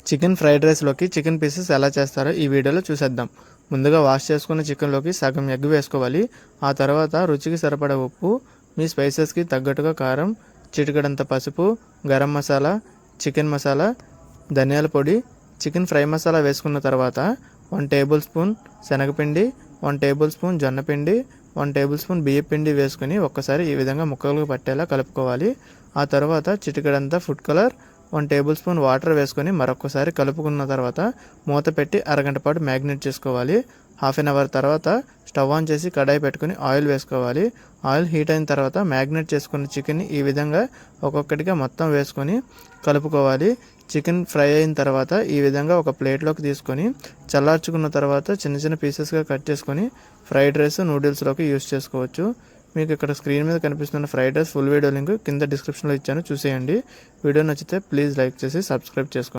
Chicken fried రైస్లోకి chicken pieces ఎలా చేస్తారో ఈ వీడియోలో చూసేద్దాం. ముందుగా వాష్ చేసుకున్న చికెన్లోకి సగం ఎగ్ వేసుకోవాలి. ఆ తర్వాత రుచికి సరిపడా ఉప్పు, మీ స్పైసెస్కి తగ్గట్టుగా కారం, చిటికెడంత పసుపు, గరం మసాలా, చికెన్ మసాలా, ధనియాల పొడి, చికెన్ ఫ్రై మసాలా వేసుకున్న తర్వాత 1 టేబుల్ స్పూన్ శనగపిండి, 1 టేబుల్ స్పూన్ జొన్నపిండి, 1 టేబుల్ స్పూన్ బియ్యపిండి వేసుకుని ఒక్కసారి ఈ విధంగా ముక్కలకు పట్టేలా కలుపుకోవాలి. ఆ తర్వాత చిటికెడంత food colour, 1 tablespoon water వేసుకొని మరొకసారి కలుపుకున్న తర్వాత మూత పెట్టి అరగంట పాటు మ్యాగ్నేట్ చేసుకోవాలి. హాఫ్ అన్ అవర్ తర్వాత స్టవ్ ఆన్ చేసి కడాయి పెట్టుకుని ఆయిల్ వేసుకోవాలి. ఆయిల్ హీట్ అయిన తర్వాత మ్యాగ్నేట్ చేసుకున్న చికెన్ని ఈ విధంగా ఒక్కొక్కటిగా మొత్తం వేసుకొని కలుపుకోవాలి. చికెన్ ఫ్రై అయిన తర్వాత ఈ విధంగా ఒక ప్లేట్లోకి తీసుకొని చల్లార్చుకున్న తర్వాత చిన్న చిన్న పీసెస్గా కట్ చేసుకొని ఫ్రైడ్ రైస్, నూడిల్స్లోకి యూస్ చేసుకోవచ్చు. మీకు ఇక్కడ స్క్రీన్ మీద కనిపిస్తున్న fried rice full video link కింద డిస్క్రిప్షన్లో ఇచ్చాను, చూసేయండి. వీడియో నచ్చితే ప్లీజ్ లైక్ చేసి సబ్స్క్రైబ్ చేసుకోండి.